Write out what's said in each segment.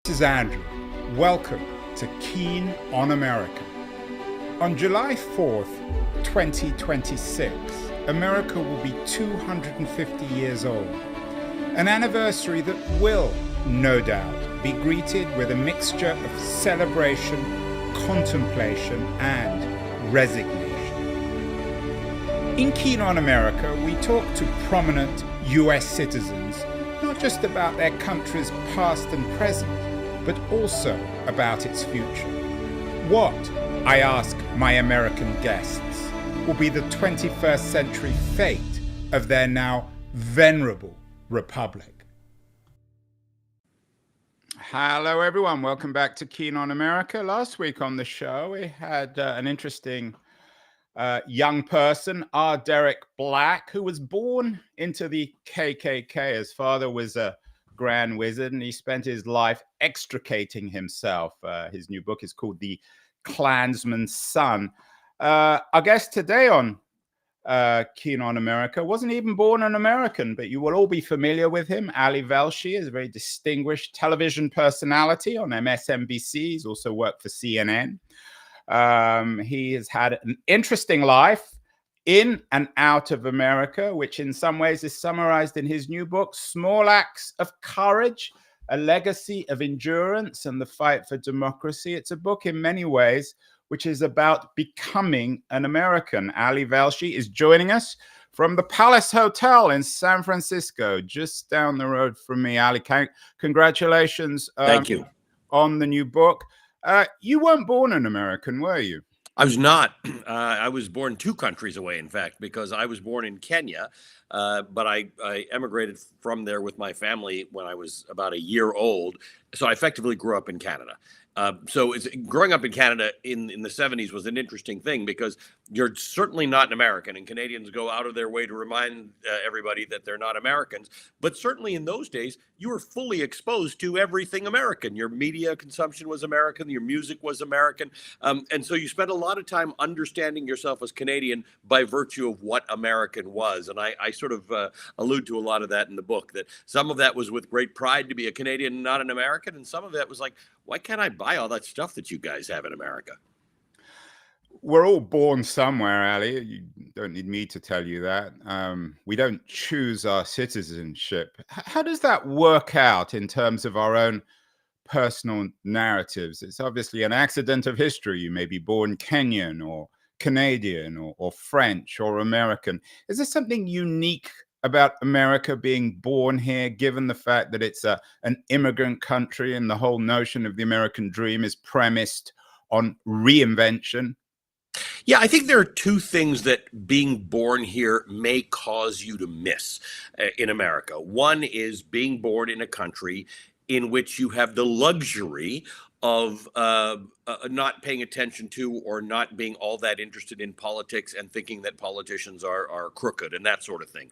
This is Andrew. Welcome to Keen on America. On July 4th, 2026, America will be 250 years old. An anniversary that will, no doubt, be greeted with a mixture of celebration, contemplation, and resignation. In Keen on America, we talk to prominent US citizens, not just about their country's past and present, but also about its future. What, I ask my American guests, will be the 21st century fate of their now venerable republic? Hello, everyone. Welcome back to Keen on America. Last week on the show, we had an interesting young person, R. Derek Black, who was born into the KKK. His father was a Grand Wizard, and he spent his life extricating himself. His new book is called The Klansman's Son. Our guest today on Keen on America wasn't even born an American, but you will all be familiar with him. Ali Velshi is a very distinguished television personality on MSNBC. He's also worked for CNN. He has had an interesting life in and out of America, which in some ways is summarized in his new book, Small Acts of Courage, A Legacy of Endurance and the Fight for Democracy. It's a book in many ways which is about becoming an American. Ali Velshi is joining us from the Palace Hotel in San Francisco, just down the road from me. Ali, congratulations. Thank you. On the new book. You weren't born an American, were you? I was not. I was born 2 countries away, in fact, because I was born in Kenya, but I emigrated from there with my family when I was about a year old. So I effectively grew up in Canada. Growing up in Canada in the 70s was an interesting thing because you're certainly not an American, and Canadians go out of their way to remind everybody that they're not Americans. But certainly in those days, you were fully exposed to everything American. Your media consumption was American, your music was American. And so you spent a lot of time understanding yourself as Canadian by virtue of what American was. And I sort of allude to a lot of that in the book, that some of that was with great pride to be a Canadian, not an American. And some of that was like, why can't I buy all that stuff that you guys have in America? We're all born somewhere, Ali. You don't need me to tell you that. We don't choose our citizenship. How does that work out in terms of our own personal narratives? It's obviously an accident of history. You may be born Kenyan or Canadian or French or American. Is there something unique about America being born here, given the fact that it's an immigrant country and the whole notion of the American dream is premised on reinvention? Yeah, I think there are 2 things that being born here may cause you to miss in America. One is being born in a country in which you have the luxury of not paying attention to or not being all that interested in politics and thinking that politicians are crooked and that sort of thing.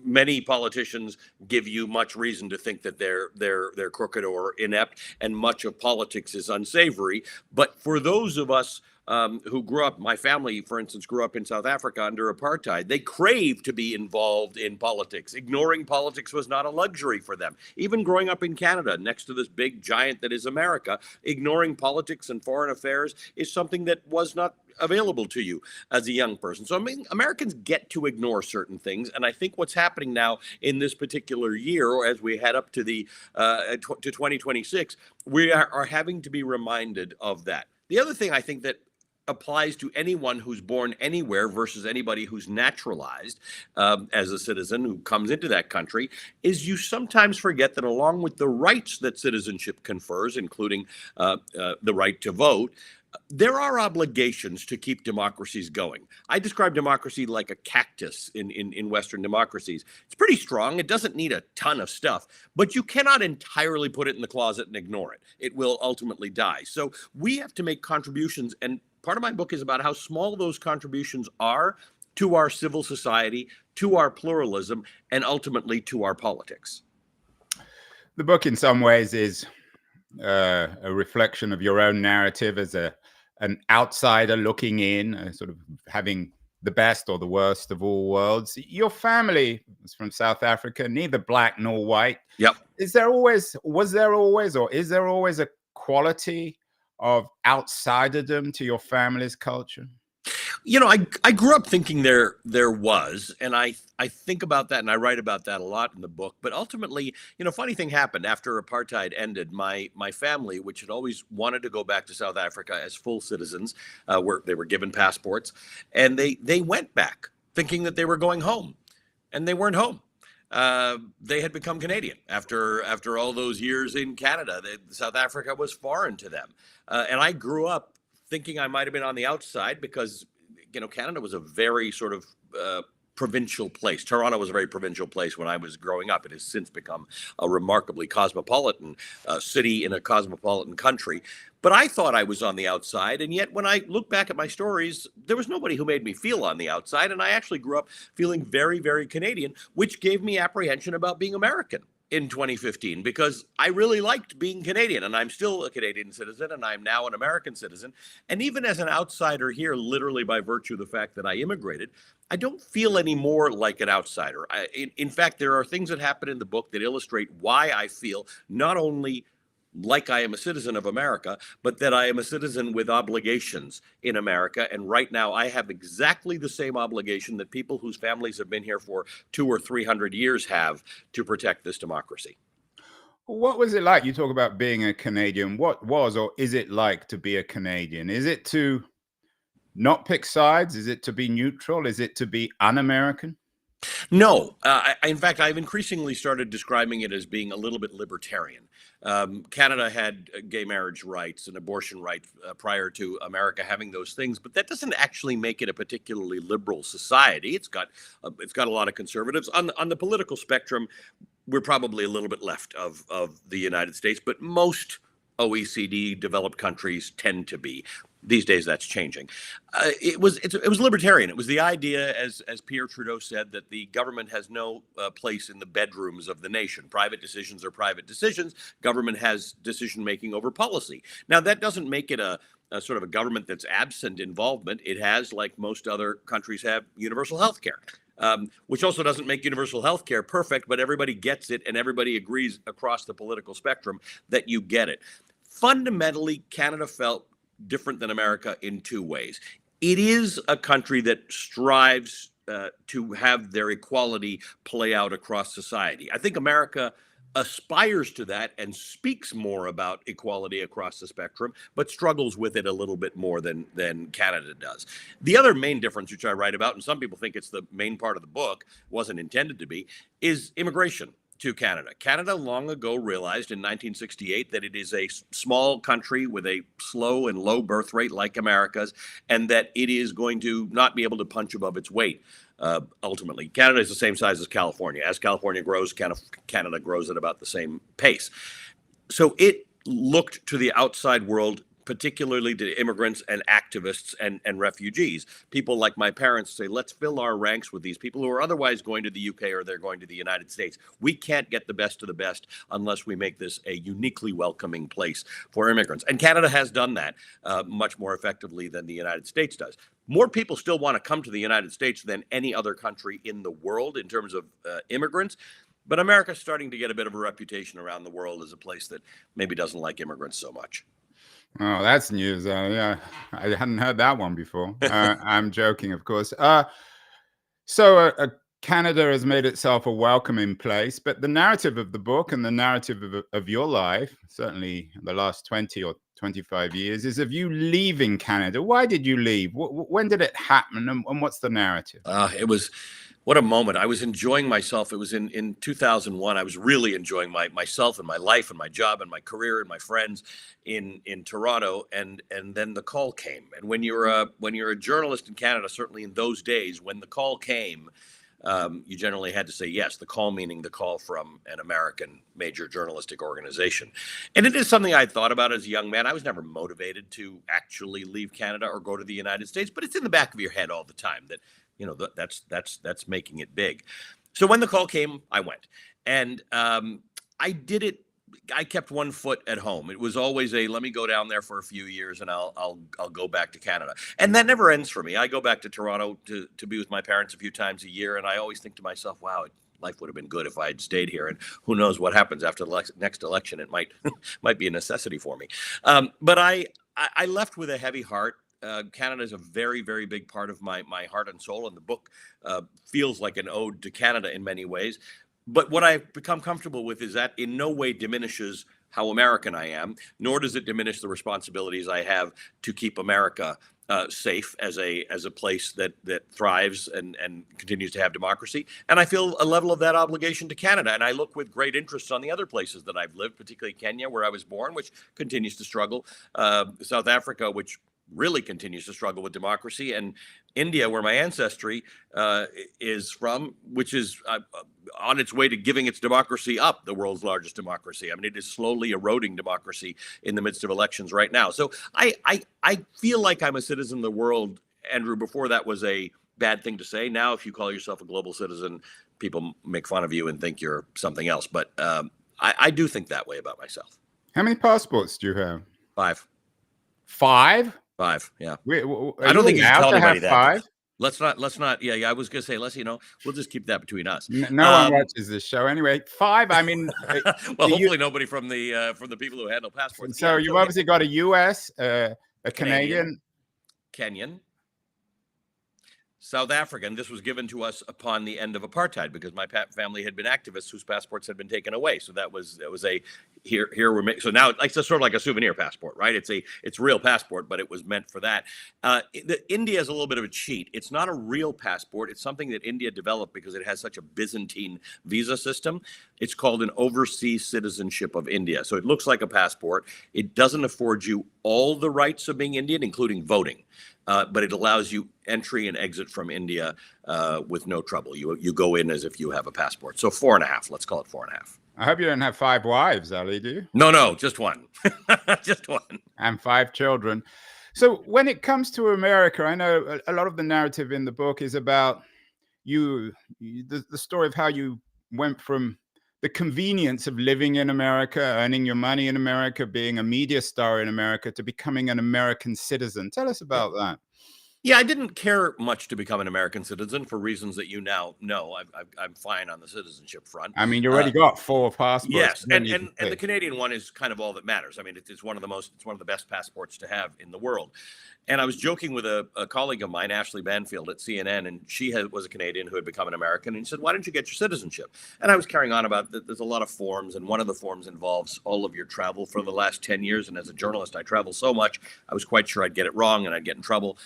Many politicians give you much reason to think that they're crooked or inept, and much of politics is unsavory. But for those of us who grew up, my family, for instance, grew up in South Africa under apartheid. They craved to be involved in politics. Ignoring politics was not a luxury for them. Even growing up in Canada, next to this big giant that is America, ignoring politics and foreign affairs is something that was not available to you as a young person. So I mean, Americans get to ignore certain things, and I think what's happening now in this particular year, or as we head up to the to 2026, we are having to be reminded of that. The other thing I think that applies to anyone who's born anywhere versus anybody who's naturalized as a citizen who comes into that country is you sometimes forget that along with the rights that citizenship confers, including the right to vote, there are obligations to keep democracies going. I describe democracy like a cactus in Western democracies. It's pretty strong. It doesn't need a ton of stuff, but you cannot entirely put it in the closet and ignore it. It will ultimately die. So we have to make contributions, and part of my book is about how small those contributions are to our civil society, to our pluralism, and ultimately to our politics. The book in some ways is a reflection of your own narrative as an outsider looking in, sort of having the best or the worst of all worlds. Your family is from South Africa, neither black nor white. Yep. Was there always, or is there always a quality of outsiderdom to your family's culture? I grew up thinking there was, and I think about that and I write about that a lot in the book. But ultimately, funny thing happened after apartheid ended. My family, which had always wanted to go back to South Africa as full citizens, they were given passports, and they went back thinking that they were going home, and they weren't home. They had become Canadian after all those years in Canada. South Africa was foreign to them, and I grew up thinking I might have been on the outside because Canada was a very sort of provincial place. Toronto was a very provincial place when I was growing up. It has since become a remarkably cosmopolitan city in a cosmopolitan country. But I thought I was on the outside. And yet when I look back at my stories, there was nobody who made me feel on the outside. And I actually grew up feeling very, very Canadian, which gave me apprehension about being American in 2015, because I really liked being Canadian, and I'm still a Canadian citizen, and I'm now an American citizen. And even as an outsider here, literally by virtue of the fact that I immigrated, I don't feel any more like an outsider. In fact, there are things that happen in the book that illustrate why I feel not only like I am a citizen of America, but that I am a citizen with obligations in America. And right now, I have exactly the same obligation that people whose families have been here for 200 or 300 years have to protect this democracy. What was it like? You talk about being a Canadian. What was or is it like to be a Canadian? Is it to not pick sides? Is it to be neutral? Is it to be un-American? No, in fact, I've increasingly started describing it as being a little bit libertarian. Canada had gay marriage rights and abortion rights prior to America having those things, but that doesn't actually make it a particularly liberal society. It's got a lot of conservatives on the political spectrum. We're probably a little bit left of the United States, but most OECD developed countries tend to be. These days, that's changing. It was libertarian. It was the idea, as Pierre Trudeau said, that the government has no place in the bedrooms of the nation. Private decisions are private decisions. Government has decision making over policy. Now, that doesn't make it a sort of a government that's absent involvement. It has, like most other countries have, universal health care. Which also doesn't make universal health care perfect, but everybody gets it and everybody agrees across the political spectrum that you get it. Fundamentally, Canada felt different than America in two ways. It is a country that strives to have their equality play out across society. I think America aspires to that and speaks more about equality across the spectrum, but struggles with it a little bit more than Canada does. The other main difference, which I write about, and some people think it's the main part of the book, wasn't intended to be, is immigration to Canada. Canada long ago realized in 1968 that it is a small country with a slow and low birth rate like America's, and that it is going to not be able to punch above its weight. Ultimately, Canada is the same size as California. As California grows, Canada grows at about the same pace. So it looked to the outside world, particularly to immigrants and activists and refugees. People like my parents say, let's fill our ranks with these people who are otherwise going to the UK or they're going to the United States. We can't get the best of the best unless we make this a uniquely welcoming place for immigrants. And Canada has done that much more effectively than the United States does. More people still want to come to the United States than any other country in the world in terms of immigrants. But America's starting to get a bit of a reputation around the world as a place that maybe doesn't like immigrants so much. Oh, that's news. Yeah, I hadn't heard that one before. I'm joking, of course. Canada has made itself a welcoming place, but the narrative of the book and the narrative of your life, certainly the last 20 or 25 years, is of you leaving Canada. Why did you leave? When did it happen? And what's the narrative? What a moment. I was enjoying myself. It was in 2001. I was really enjoying myself and my life and my job and my career and my friends in Toronto. And then the call came. And when you're a journalist in Canada, certainly in those days, when the call came, you generally had to say yes, the call meaning the call from an American major journalistic organization. And it is something I thought about as a young man. I was never motivated to actually leave Canada or go to the United States, but it's in the back of your head all the time that, that's making it big. So when the call came, I went. And I did it I kept one foot at home. It was always a let me go down there for a few years and I'll go back to Canada. And that never ends for me. I go back to Toronto to be with my parents a few times a year, and I always think to myself, wow, life would have been good if I had stayed here. And who knows what happens after the next election? It might might be a necessity for me. But I left with a heavy heart. Canada is a very, very big part of my heart and soul, and the book feels like an ode to Canada in many ways. But what I've become comfortable with is that in no way diminishes how American I am, nor does it diminish the responsibilities I have to keep America safe as a place that thrives and continues to have democracy. And I feel a level of that obligation to Canada. And I look with great interest on the other places that I've lived, particularly Kenya, where I was born, which continues to struggle, South Africa, which really continues to struggle with democracy, and India, where my ancestry is from, which is on its way to giving its democracy up, the world's largest democracy. I mean, it is slowly eroding democracy in the midst of elections right now. So I feel like I'm a citizen of the world, Andrew. Before that was a bad thing to say. Now, if you call yourself a global citizen, people make fun of you and think you're something else. But I do think that way about myself. How many passports do you have? 5. 5? 5, yeah. I don't think you should tell anybody that. 5? Let's not. Yeah. I was gonna say, let's, we'll just keep that between us. No one watches this show anyway. 5. I mean, well, hopefully nobody from the people who handle passports. So you've obviously got a U.S., a Canadian, Kenyan, South African. This was given to us upon the end of apartheid because my family had been activists whose passports had been taken away. So that was a here we're so now it's sort of like a souvenir passport, right? It's a real passport, but it was meant for that. India is a little bit of a cheat. It's not a real passport. It's something that India developed because it has such a Byzantine visa system. It's called an overseas citizenship of India. So it looks like a passport. It doesn't afford you all the rights of being Indian, including voting. But it allows you entry and exit from India with no trouble. You go in as if you have a passport. So 4.5. Let's call it 4.5. I hope you don't have 5 wives, Ali, do you? No, just one. Just one. And 5 children. So when it comes to America, I know a lot of the narrative in the book is about the story of how you went from the convenience of living in America, earning your money in America, being a media star in America, to becoming an American citizen. Tell us about that. Yeah, I didn't care much to become an American citizen for reasons that you now know. I'm fine on the citizenship front. I mean, you already got 4 passports. Yes, and the Canadian one is kind of all that matters. I mean, it's one of the best passports to have in the world. And I was joking with a colleague of mine, Ashley Banfield at CNN, and she was a Canadian who had become an American. And he said, "Why don't you get your citizenship?" And I was carrying on about that. There's a lot of forms, and one of the forms involves all of your travel for the last 10 years. And as a journalist, I travel so much, I was quite sure I'd get it wrong and I'd get in trouble.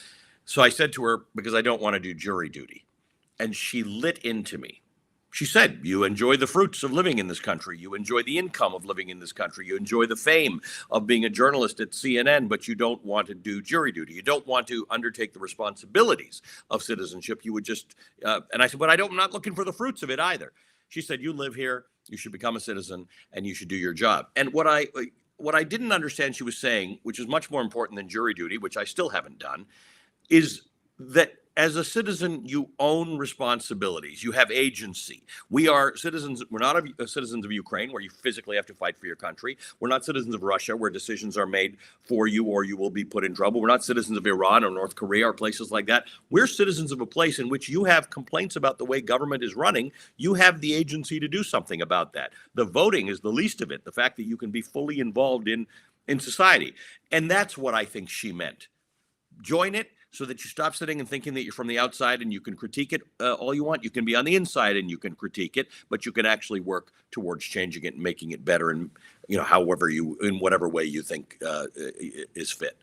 So I said to her, because I don't want to do jury duty, and she lit into me. She said, "You enjoy the fruits of living in this country. You enjoy the income of living in this country. You enjoy the fame of being a journalist at CNN, but you don't want to do jury duty. You don't want to undertake the responsibilities of citizenship. You would just," and I said, "But I'm not looking for the fruits of it either." She said, "You live here, you should become a citizen, and you should do your job." And what I didn't understand she was saying, which is much more important than jury duty, which I still haven't done, is that as a citizen, you own responsibilities. You have agency. We are citizens. We're not citizens of Ukraine, where you physically have to fight for your country. We're not citizens of Russia, where decisions are made for you or you will be put in trouble. We're not citizens of Iran or North Korea or places like that. We're citizens of a place in which you have complaints about the way government is running. You have the agency to do something about that. The voting is the least of it, the fact that you can be fully involved in society. And that's what I think she meant. Join it, so that you stop sitting and thinking that you're from the outside and you can critique it all you want. You can be on the inside and you can critique it, but you can actually work towards changing it and making it better, and in whatever way you think is fit.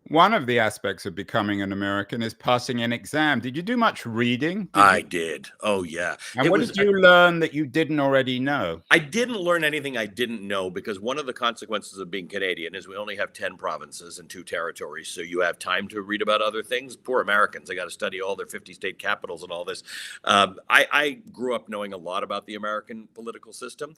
One of the aspects of becoming an American is passing an exam. Did you do much reading? I did. Oh, yeah. And what did you learn that you didn't already know? I didn't learn anything I didn't know, because one of the consequences of being Canadian is we only have 10 provinces and 2 territories. So you have time to read about other things. Poor Americans, they got to study all their 50 state capitals and all this. I grew up knowing a lot about the American political system,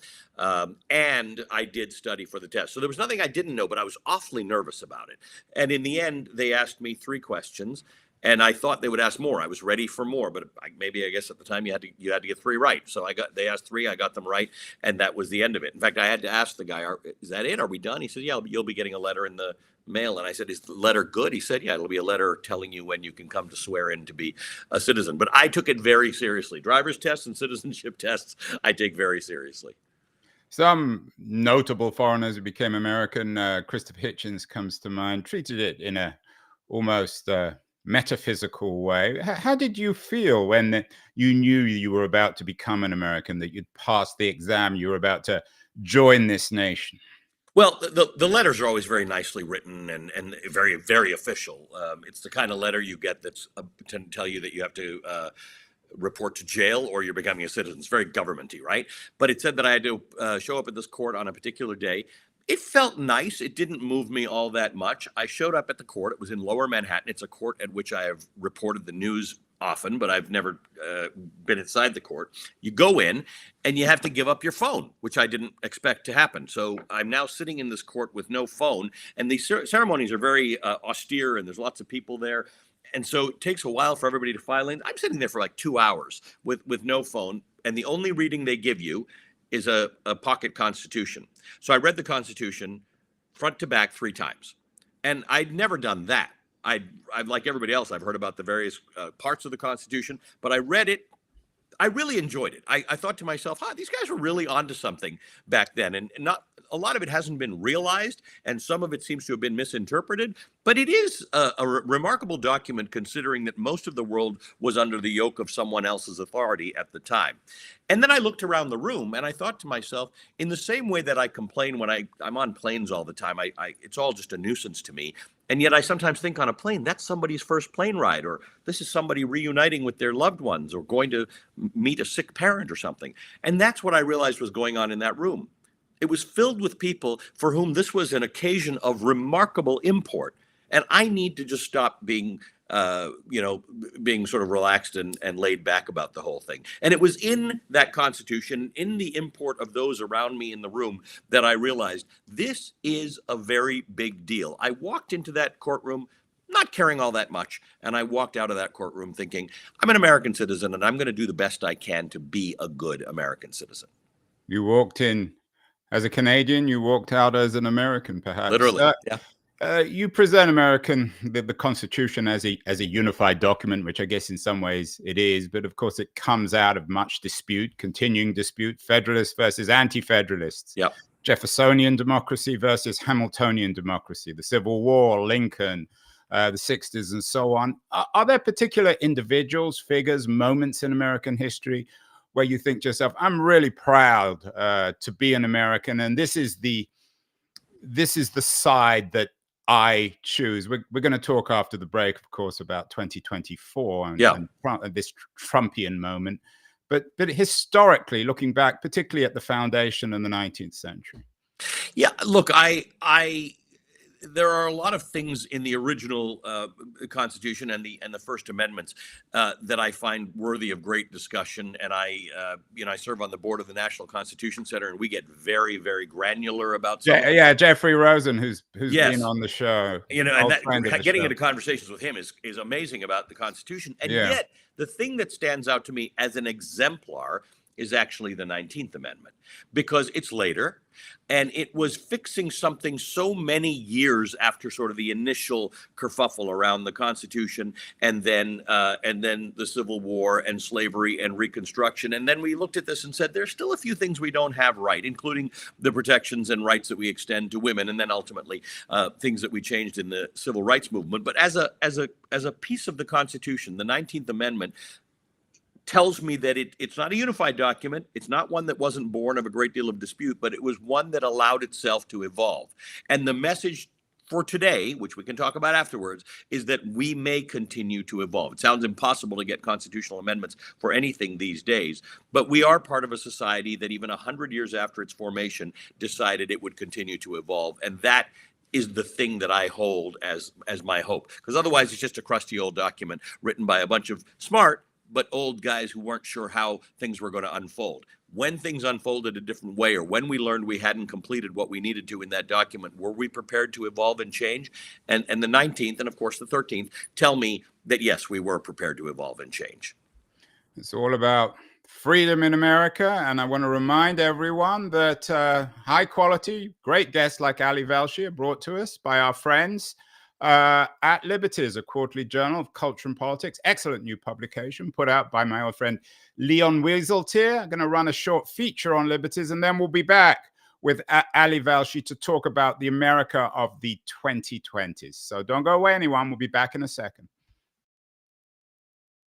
and I did study for the test. So there was nothing I didn't know, but I was awfully nervous about it. And in the end, they asked me 3 questions. And I thought they would ask more. I was ready for more, but maybe I guess at the time you had to get 3 right. So they asked 3, I got them right, and that was the end of it. In fact, I had to ask the guy, "Is that it? Are we done?" He said, "Yeah, you'll be getting a letter in the mail." And I said, "Is the letter good?" He said, "Yeah, it'll be a letter telling you when you can come to swear in to be a citizen." But I took it very seriously. Driver's tests and citizenship tests, I take very seriously. Some notable foreigners who became American, Christopher Hitchens comes to mind, treated it in a almost metaphysical way. How did you feel when you knew you were about to become an American, that you'd passed the exam, you were about to join this nation? Well, the letters are always very nicely written and very, very official. It's the kind of letter you get that's to tell you that you have to report to jail or you're becoming a citizen. It's very governmenty, right? But it said that I had to show up at this court on a particular day. It felt nice. It didn't move me all that much. I showed up at the court. It was in Lower Manhattan. It's a court at which I have reported the news often, but I've never been inside the court. You go in and you have to give up your phone, which I didn't expect to happen. So I'm now sitting in this court with no phone, and the ceremonies are very austere, and there's lots of people there. And so it takes a while for everybody to file in. I'm sitting there for like 2 hours with no phone, and the only reading they give you is a pocket Constitution. So I read the Constitution front to back 3 times, and I'd never done that. I like everybody else, I've heard about the various parts of the Constitution, but I read it. I really enjoyed it. I thought to myself, these guys were really onto something back then. And not a lot of it hasn't been realized, and some of it seems to have been misinterpreted. But it is a remarkable document, considering that most of the world was under the yoke of someone else's authority at the time. And then I looked around the room and I thought to myself, in the same way that I complain when I'm on planes all the time, it's all just a nuisance to me. And yet I sometimes think on a plane, that's somebody's first plane ride, or this is somebody reuniting with their loved ones, or going to meet a sick parent or something. And that's what I realized was going on in that room. It was filled with people for whom this was an occasion of remarkable import. And I need to just stop being being sort of relaxed and laid back about the whole thing. And it was in that Constitution, in the import of those around me in the room, that I realized this is a very big deal. I walked into that courtroom not caring all that much, and I walked out of that courtroom thinking, I'm an American citizen, and I'm going to do the best I can to be a good American citizen. You walked in as a Canadian, you walked out as an American, perhaps. Literally, yeah. You present the Constitution as a unified document, which I guess in some ways it is, but of course it comes out of much dispute, continuing dispute, Federalists versus anti-Federalists, Yep. Jeffersonian democracy versus Hamiltonian democracy, the Civil War, Lincoln, the 60s, and so on. Are there particular individuals, figures, moments in American history where you think to yourself, I'm really proud to be an American, and this is the side that I choose? We're going to talk after the break, of course, about 2024 and this Trumpian moment. But historically, looking back, particularly at the foundation in the 19th century. Yeah, look, there are a lot of things in the original Constitution and the First Amendments that I find worthy of great discussion. And I serve on the board of the National Constitution Center, and we get very, very granular about something. Yeah, Jeffrey Rosen, who's Yes. been on the show. And getting into conversations with him is amazing about the Constitution. And yet, the thing that stands out to me as an exemplar is actually the 19th Amendment, because it's later and it was fixing something so many years after sort of the initial kerfuffle around the Constitution and then the Civil War and slavery and Reconstruction. And then we looked at this and said, there's still a few things we don't have right, including the protections and rights that we extend to women, and then ultimately things that we changed in the civil rights movement. But as a piece of the Constitution, the 19th Amendment tells me that it's not a unified document. It's not one that wasn't born of a great deal of dispute, but it was one that allowed itself to evolve. And the message for today, which we can talk about afterwards, is that we may continue to evolve. It sounds impossible to get constitutional amendments for anything these days, but we are part of a society that even 100 years after its formation decided it would continue to evolve. And that is the thing that I hold as my hope, because otherwise it's just a crusty old document written by a bunch of smart but old guys who weren't sure how things were going to unfold. When things unfolded a different way, or when we learned we hadn't completed what we needed to in that document, were we prepared to evolve and change? And the 19th and, of course, the 13th tell me that, yes, we were prepared to evolve and change. It's all about freedom in America. And I want to remind everyone that high quality, great guests like Ali Velshi are brought to us by our friends at Liberties, a quarterly journal of culture and politics. Excellent new publication put out by my old friend Leon Wieseltier. I'm going to run a short feature on Liberties, and then we'll be back with Ali Velshi to talk about the America of the 2020s. So don't go away, anyone. We'll be back in a second.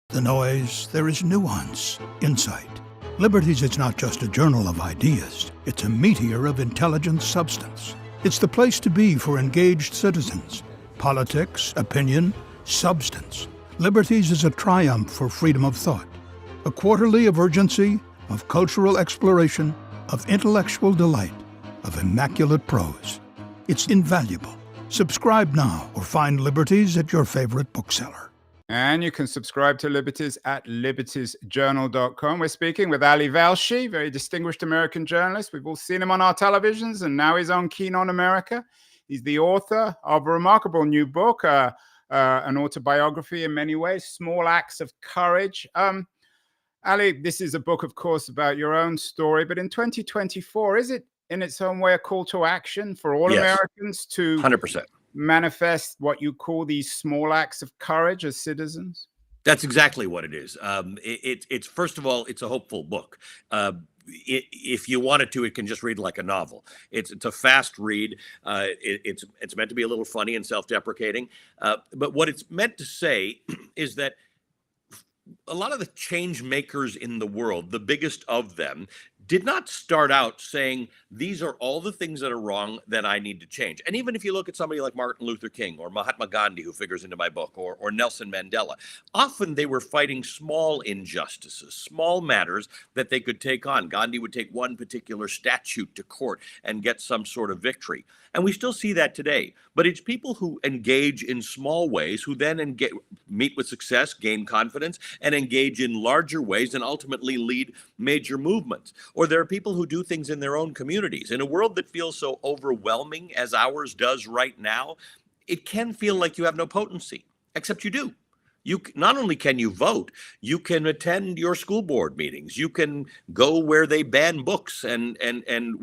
The noise, there is nuance, insight. Liberties is not just a journal of ideas. It's a meteor of intelligent substance. It's the place to be for engaged citizens. Politics, opinion, substance. Liberties is a triumph for freedom of thought. A quarterly of urgency, of cultural exploration, of intellectual delight, of immaculate prose. It's invaluable. Subscribe now or find Liberties at your favorite bookseller. And you can subscribe to Liberties at libertiesjournal.com. We're speaking with Ali Velshi, very distinguished American journalist. We've all seen him on our televisions, and now he's on Keen on America. He's the author of a remarkable new book, an autobiography in many ways, Small Acts of Courage. Ali, this is a book, of course, about your own story, but in 2024, is it in its own way a call to action for all Americans to 100%. manifest what you call these small acts of courage as citizens? That's exactly what it is. It's first of all, it's a hopeful book. If you wanted to, it can just read like a novel. It's a fast read. It's meant to be a little funny and self-deprecating. But what it's meant to say is that a lot of the change makers in the world, the biggest of them, did not start out saying, these are all the things that are wrong that I need to change. And even if you look at somebody like Martin Luther King or Mahatma Gandhi, who figures into my book, or Nelson Mandela, often they were fighting small injustices, small matters that they could take on. Gandhi would take one particular statute to court and get some sort of victory. And we still see that today. But it's people who engage in small ways, who then meet with success, gain confidence, and engage in larger ways and ultimately lead major movements. Or there are people who do things in their own communities. In a world that feels so overwhelming as ours does right now, it can feel like you have no potency, except you do. You not only can you vote, you can attend your school board meetings. You can go where they ban books and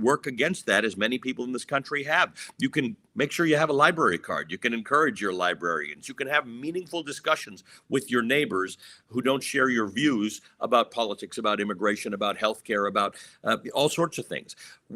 work against that, as many people in this country have. You can make sure you have a library card. You can encourage your librarians. You can have meaningful discussions with your neighbors who don't share your views about politics, about immigration, about healthcare, about all sorts of things.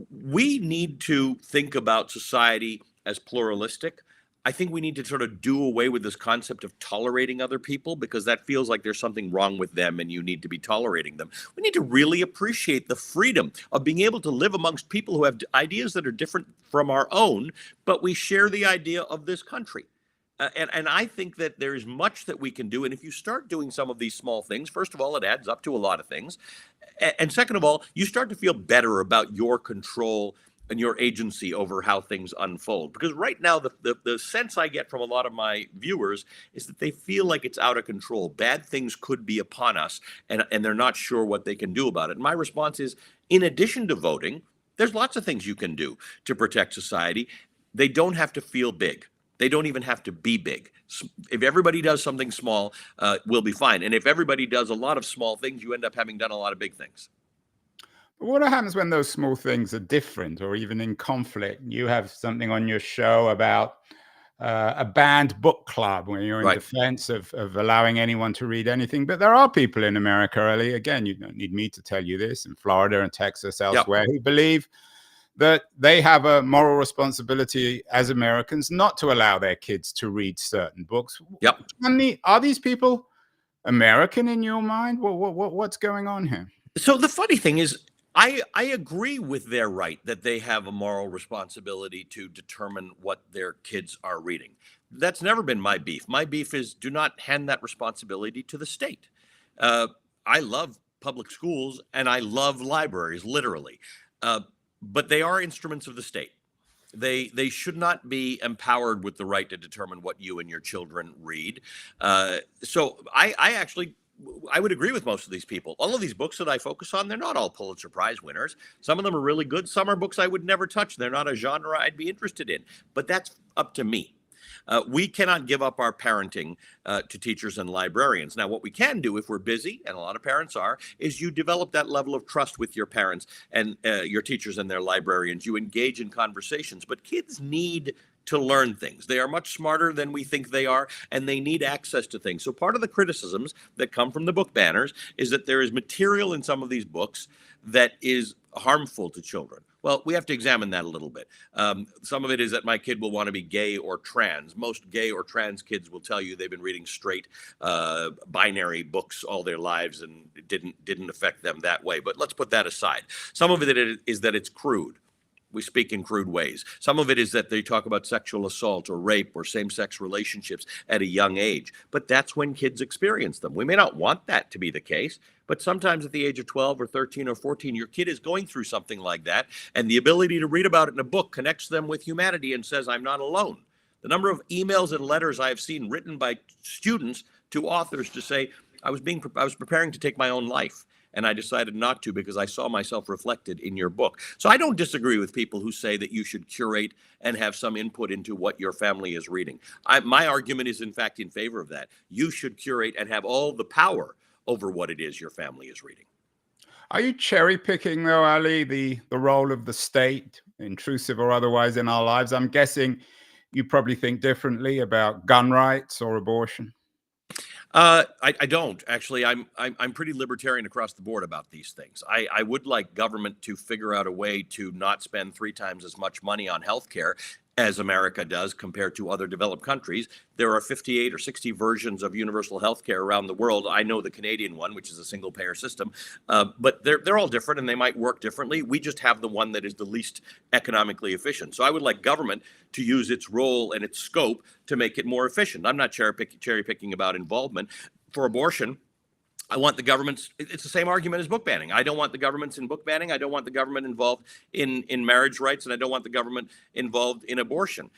We need to think about society as pluralistic. I think we need to sort of do away with this concept of tolerating other people, because that feels like there's something wrong with them and you need to be tolerating them. We need to really appreciate the freedom of being able to live amongst people who have ideas that are different from our own, but we share the idea of this country. And I think that there is much that we can do. And if you start doing some of these small things, first of all, it adds up to a lot of things. And second of all, you start to feel better about your control and your agency over how things unfold. Because right now, the sense I get from a lot of my viewers is that they feel like it's out of control. Bad things could be upon us, and they're not sure what they can do about it. And my response is, in addition to voting, there's lots of things you can do to protect society. They don't have to feel big. They don't even have to be big. If everybody does something small, we'll be fine. And if everybody does a lot of small things, you end up having done a lot of big things. But what happens when those small things are different or even in conflict? You have something on your show about a banned book club where you're in defense of allowing anyone to read anything. But there are people in America, early, again, you don't need me to tell you this, in Florida and Texas, elsewhere, who believe that they have a moral responsibility as Americans not to allow their kids to read certain books. Are these people American in your mind? What's going on here? So the funny thing is, I agree with their right that they have a moral responsibility to determine what their kids are reading. That's never been my beef. My beef is, do not hand that responsibility to the state. I love public schools and I love libraries, literally. But they are instruments of the state. They should not be empowered with the right to determine what you and your children read. So I actually I would agree with most of these people. All of these books that I focus on, they're not all Pulitzer Prize winners. Some of them are really good. Some are books I would never touch. They're not a genre I'd be interested in. But that's up to me. We cannot give up our parenting to teachers and librarians. Now, what we can do if we're busy, and a lot of parents are, is you develop that level of trust with your parents and your teachers and their librarians. You engage in conversations. But kids need to learn things. They are much smarter than we think they are, and they need access to things. So part of the criticisms that come from the book banners is that there is material in some of these books that is harmful to children. Well, we have to examine that a little bit. Some of it is that my kid will want to be gay or trans. Most gay or trans kids will tell you they've been reading straight binary books all their lives, and it didn't affect them that way. But let's put that aside. Some of it is that it's crude. We speak in crude ways. Some of it is that they talk about sexual assault or rape or same-sex relationships at a young age. But that's when kids experience them. We may not want that to be the case, but sometimes at the age of 12 or 13 or 14, your kid is going through something like that, and the ability to read about it in a book connects them with humanity and says, I'm not alone. The number of emails and letters I have seen written by students to authors to say, I was preparing to take my own life, and I decided not to because I saw myself reflected in your book. So I don't disagree with people who say that you should curate and have some input into what your family is reading. My argument is, in fact, in favor of that. You should curate and have all the power over what it is your family is reading. Are you cherry picking, though, Ali, the role of the state, intrusive or otherwise, in our lives? I'm guessing you probably think differently about gun rights or abortion. I don't actually. I'm pretty libertarian across the board about these things. I would like government to figure out a way to not spend 3 times as much money on healthcare as America does compared to other developed countries. There are 58 or 60 versions of universal health care around the world. I know the Canadian one, which is a single payer system, but they're all different and they might work differently. We just have the one that is the least economically efficient. So I would like government to use its role and its scope to make it more efficient. I'm not cherry picking about involvement. For abortion, I want the governments, it's the same argument as book banning. I don't want the governments in book banning. I don't want the government involved in marriage rights, and I don't want the government involved in abortion.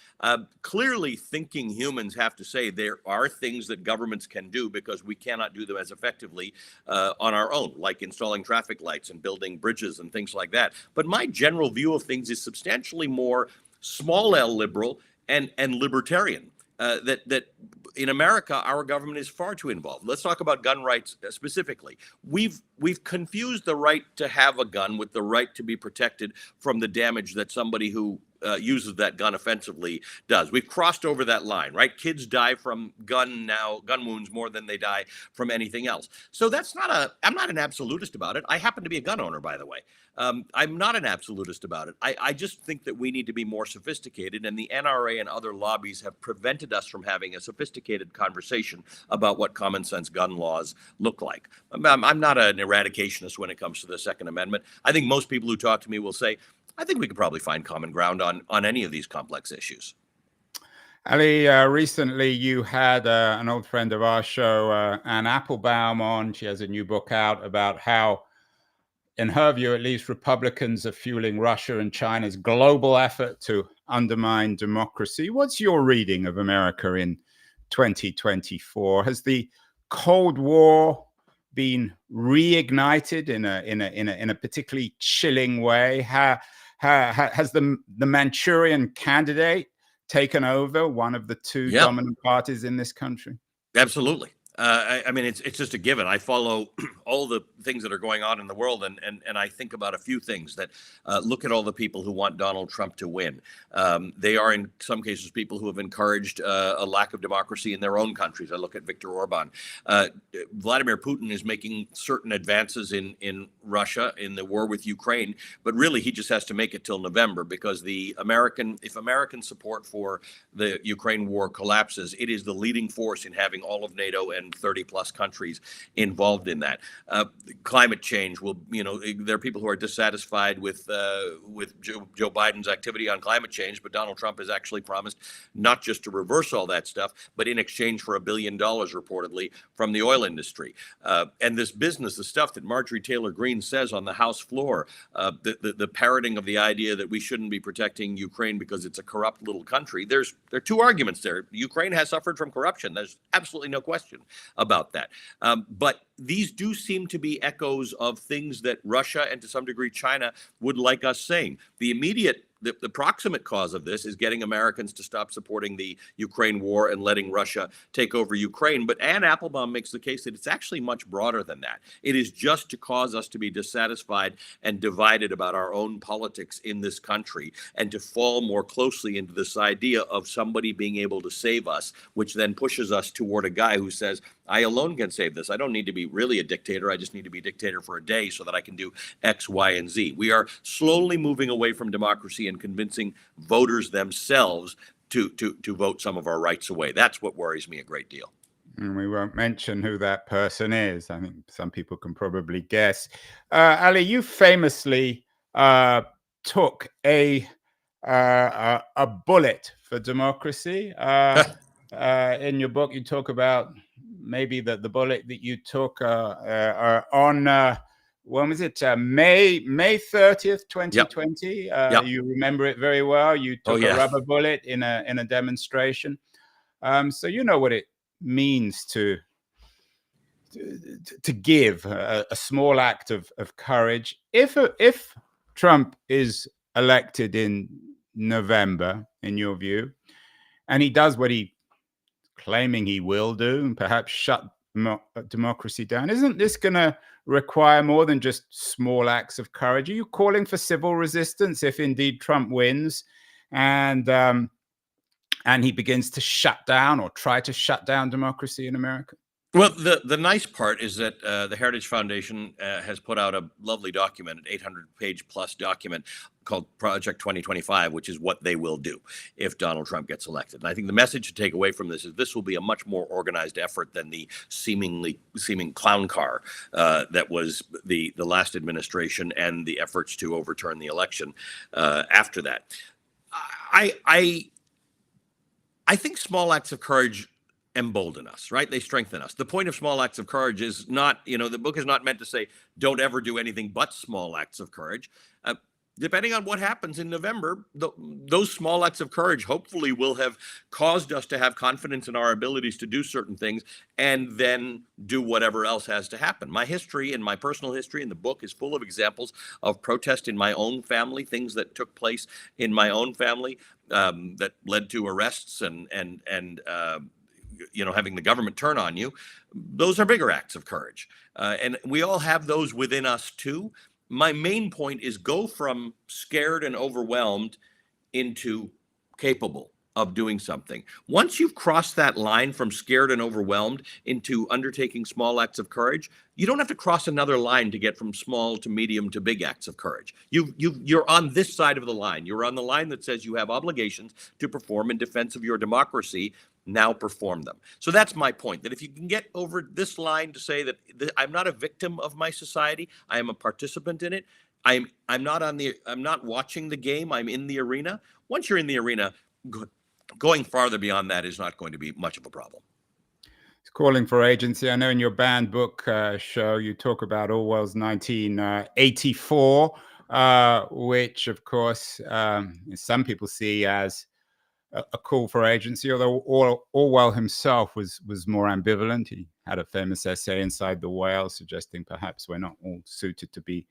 Clearly, thinking humans have to say there are things that governments can do because we cannot do them as effectively on our own, like installing traffic lights and building bridges and things like that. But my general view of things is substantially more small L liberal and libertarian. That in America, our government is far too involved. Let's talk about gun rights specifically. We've confused the right to have a gun with the right to be protected from the damage that somebody who uses that gun offensively does. We've crossed over that line, right? Kids die from gun wounds more than they die from anything else. So I'm not an absolutist about it. I happen to be a gun owner, by the way. I'm not an absolutist about it. I just think that we need to be more sophisticated, and the NRA and other lobbies have prevented us from having a sophisticated conversation about what common sense gun laws look like. I'm not an eradicationist when it comes to the Second Amendment. I think most people who talk to me will say, I think we could probably find common ground on any of these complex issues. Ali, recently you had an old friend of our show, Anne Applebaum, on. She has a new book out about how, in her view at least, Republicans are fueling Russia and China's global effort to undermine democracy. What's your reading of America in 2024? Has the Cold War been reignited in a particularly chilling way? Has the Manchurian Candidate taken over one of the two dominant parties in this country? Absolutely. I mean, it's just a given. I follow all the things that are going on in the world, and I think about a few things that look at all the people who want Donald Trump to win. They are, in some cases, people who have encouraged a lack of democracy in their own countries. I look at Viktor Orban. Vladimir Putin is making certain advances in Russia in the war with Ukraine, but really he just has to make it till November, because if American support for the Ukraine war collapses, it is the leading force in having all of NATO and 30 plus countries involved in that. Climate change will, there are people who are dissatisfied with Joe Biden's activity on climate change, but Donald Trump has actually promised not just to reverse all that stuff, but in exchange for $1 billion reportedly from the oil industry. And this business, the stuff that Marjorie Taylor Greene says on the House floor, the parroting of the idea that we shouldn't be protecting Ukraine because it's a corrupt little country. There are two arguments there. Ukraine has suffered from corruption. There's absolutely no question. about that. But these do seem to be echoes of things that Russia and to some degree China would like us saying. The proximate cause of this is getting Americans to stop supporting the Ukraine war and letting Russia take over Ukraine. But Anne Applebaum makes the case that it's actually much broader than that. It is just to cause us to be dissatisfied and divided about our own politics in this country and to fall more closely into this idea of somebody being able to save us, which then pushes us toward a guy who says, I alone can save this. I don't need to be really a dictator. I just need to be a dictator for a day so that I can do X, Y, and Z. We are slowly moving away from democracy and convincing voters themselves to vote some of our rights away. That's what worries me a great deal. And we won't mention who that person is. I think some people can probably guess. Ali, you famously took a bullet for democracy. In your book, you talk about maybe the bullet that you took on when was it? May 30th, 2020. Yep. You remember it very well. You took a rubber bullet in a demonstration. So you know what it means to give a small act of courage. If Trump is elected in November, in your view, and he does what he claiming he will do, and perhaps shut democracy down, isn't this going to require more than just small acts of courage? Are you calling for civil resistance if indeed Trump wins and he begins to shut down or try to shut down democracy in America? Well, the nice part is that the Heritage Foundation has put out a lovely document, an 800-page plus document called Project 2025, which is what they will do if Donald Trump gets elected. And I think the message to take away from this is this will be a much more organized effort than the seeming clown car that was the last administration and the efforts to overturn the election after that. I think small acts of courage embolden us, right? They strengthen us. The point of small acts of courage is not, the book is not meant to say, don't ever do anything but small acts of courage. Depending on what happens in November, those small acts of courage hopefully will have caused us to have confidence in our abilities to do certain things and then do whatever else has to happen. My history and my personal history in the book is full of examples of protest in my own family, things that took place in my own family that led to arrests and having the government turn on you. Those are bigger acts of courage. And we all have those within us too. My main point is go from scared and overwhelmed into capable of doing something. Once you've crossed that line from scared and overwhelmed into undertaking small acts of courage, you don't have to cross another line to get from small to medium to big acts of courage. You're on this side of the line. You're on the line that says you have obligations to perform in defense of your democracy. Now perform them. So that's my point, that if you can get over this line to say that I'm not a victim of my society, I am a participant in it. I'm not watching the game, I'm in the arena. Once you're in the arena, going farther beyond that is not going to be much of a problem. It's calling for agency. I know in your banned book show, you talk about Orwell's 1984, which of course some people see as a call for agency, although Orwell himself was more ambivalent. He had a famous essay, Inside the Whale, suggesting perhaps we're not all suited to be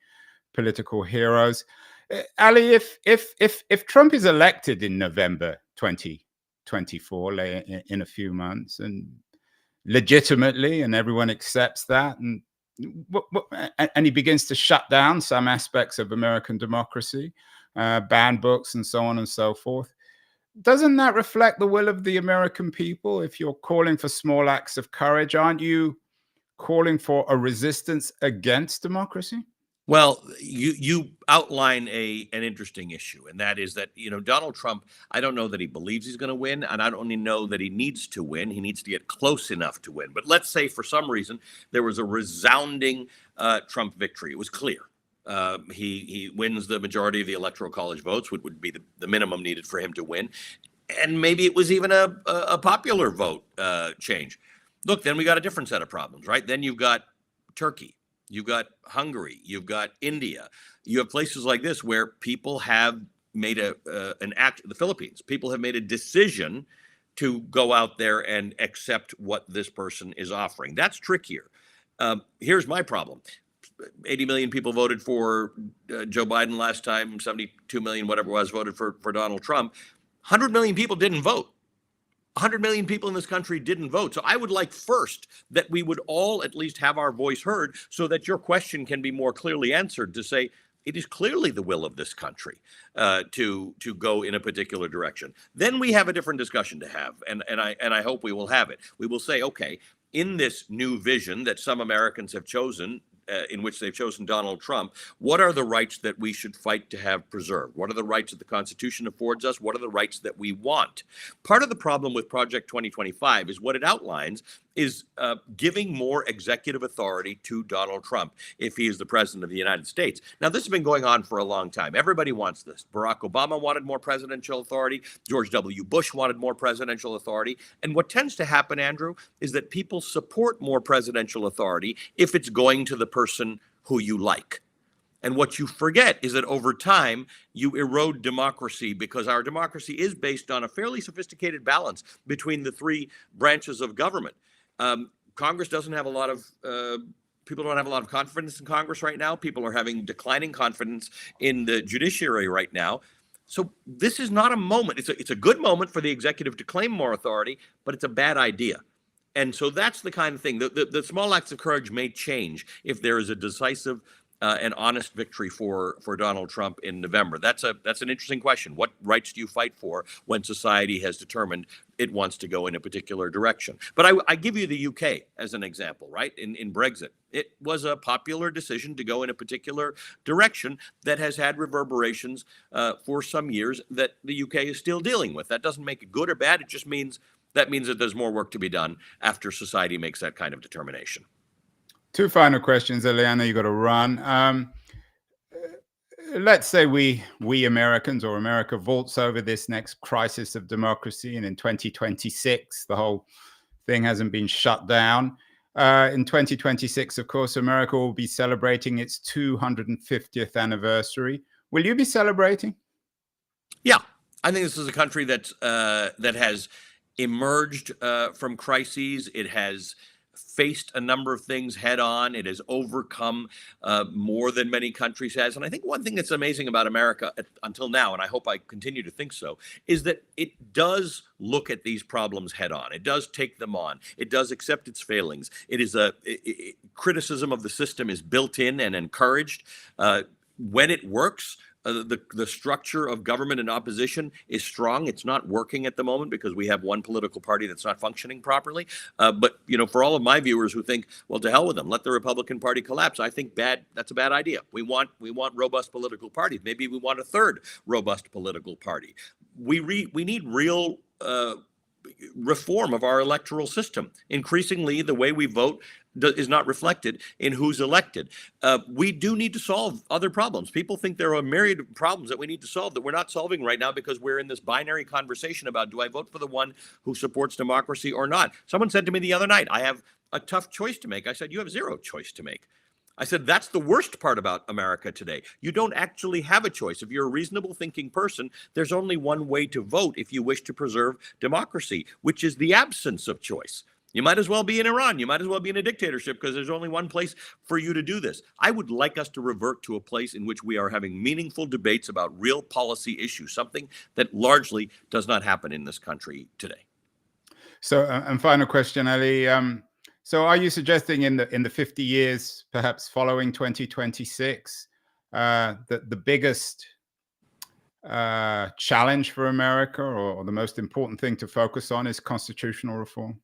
political heroes. Ali, if Trump is elected in November 2024, in a few months, and legitimately, and everyone accepts that, and he begins to shut down some aspects of American democracy, ban books and so on and so forth, doesn't that reflect the will of the American people? If you're calling for small acts of courage, aren't you calling for a resistance against democracy? Well, you outline an interesting issue, and that is that, Donald Trump, I don't know that he believes he's going to win, and I don't even know that he needs to win. He needs to get close enough to win. But let's say for some reason there was a resounding Trump victory. It was clear. He wins the majority of the Electoral College votes, which would be the minimum needed for him to win. And maybe it was even a popular vote change. Look, then we got a different set of problems, right? Then you've got Turkey, you've got Hungary, you've got India. You have places like this where people have made the Philippines, people have made a decision to go out there and accept what this person is offering. That's trickier. Here's my problem. 80 million people voted for Joe Biden last time, 72 million, whatever it was, voted for Donald Trump. 100 million people didn't vote. 100 million people in this country didn't vote. So I would like first that we would all at least have our voice heard so that your question can be more clearly answered, to say it is clearly the will of this country to go in a particular direction. Then we have a different discussion to have, and I hope we will have it. We will say, okay, in this new vision that some Americans have chosen, in which they've chosen Donald Trump, what are the rights that we should fight to have preserved? What are the rights that the Constitution affords us? What are the rights that we want? Part of the problem with Project 2025 is what it outlines is giving more executive authority to Donald Trump if he is the president of the United States. Now, this has been going on for a long time. Everybody wants this. Barack Obama wanted more presidential authority. George W. Bush wanted more presidential authority. And what tends to happen, Andrew, is that people support more presidential authority if it's going to the person who you like. And what you forget is that over time, you erode democracy, because our democracy is based on a fairly sophisticated balance between the three branches of government. Congress doesn't have a lot of people don't have a lot of confidence in Congress right now. People are having declining confidence in the judiciary right now. So this is not a moment. It's a good moment for the executive to claim more authority, but it's a bad idea. And so that's the kind of thing. The small acts of courage may change if there is a decisive and honest victory for Donald Trump in November. That's an interesting question. What rights do you fight for when society has determined it wants to go in a particular direction? But I give you the UK as an example, right? In Brexit, it was a popular decision to go in a particular direction that has had reverberations for some years that the UK is still dealing with. That doesn't make it good or bad. It just means that there's more work to be done after society makes that kind of determination. Two final questions, Eliana. You got to run. Let's say we Americans, or America, vaults over this next crisis of democracy, and in 2026, the whole thing hasn't been shut down. In 2026, of course, America will be celebrating its 250th anniversary. Will you be celebrating? Yeah, I think this is a country that has emerged from crises. It has faced a number of things head on. It has overcome more than many countries has. And I think one thing that's amazing about America until now, and I hope I continue to think so, is that it does look at these problems head on. It does take them on. It does accept its failings. It is criticism of the system is built in and encouraged. When it works, the structure of government and opposition is strong. It's not working at the moment because we have one political party that's not functioning properly. But for all of my viewers who think, well, to hell with them, let the Republican Party collapse, I think that's a bad idea. We want robust political parties. Maybe we want a third robust political party. We need real reform of our electoral system. Increasingly, the way we vote is not reflected in who's elected. We do need to solve other problems. People think there are a myriad of problems that we need to solve that we're not solving right now because we're in this binary conversation about, do I vote for the one who supports democracy or not? Someone said to me the other night, I have a tough choice to make. I said, you have zero choice to make. I said, that's the worst part about America today. You don't actually have a choice. If you're a reasonable thinking person, there's only one way to vote if you wish to preserve democracy, which is the absence of choice. You might as well be in Iran. You might as well be in a dictatorship because there's only one place for you to do this. I would like us to revert to a place in which we are having meaningful debates about real policy issues, something that largely does not happen in this country today. So, and final question, Ali. So are you suggesting in the 50 years, perhaps following 2026, that the biggest challenge for America, or the most important thing to focus on, is constitutional reform?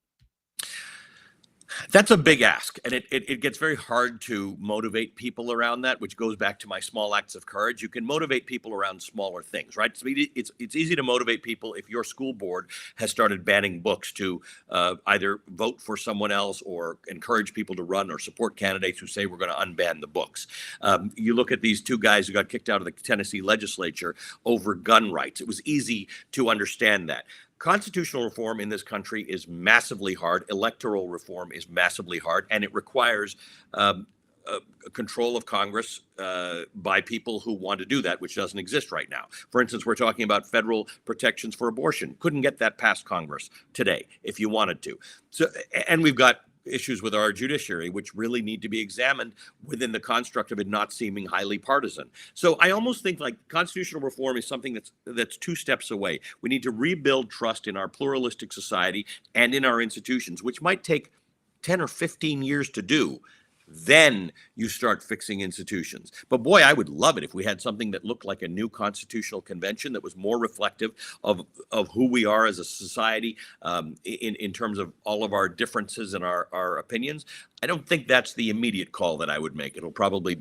That's a big ask, and it gets very hard to motivate people around that, which goes back to my small acts of courage. You can motivate people around smaller things, right? So it's easy to motivate people if your school board has started banning books to either vote for someone else or encourage people to run or support candidates who say we're going to unban the books. You look at these two guys who got kicked out of the Tennessee legislature over gun rights. It was easy to understand that. Constitutional reform in this country is massively hard. Electoral reform is massively hard, and it requires control of Congress by people who want to do that, which doesn't exist right now. For instance, we're talking about federal protections for abortion. Couldn't get that past Congress today if you wanted to. So, and we've got issues with our judiciary, which really need to be examined within the construct of it not seeming highly partisan. So I almost think like constitutional reform is something that's two steps away. We need to rebuild trust in our pluralistic society and in our institutions, which might take 10 or 15 years to do. Then you start fixing institutions. But boy, I would love it if we had something that looked like a new constitutional convention that was more reflective of who we are as a society in terms of all of our differences and our opinions. I don't think that's the immediate call that I would make. It'll probably be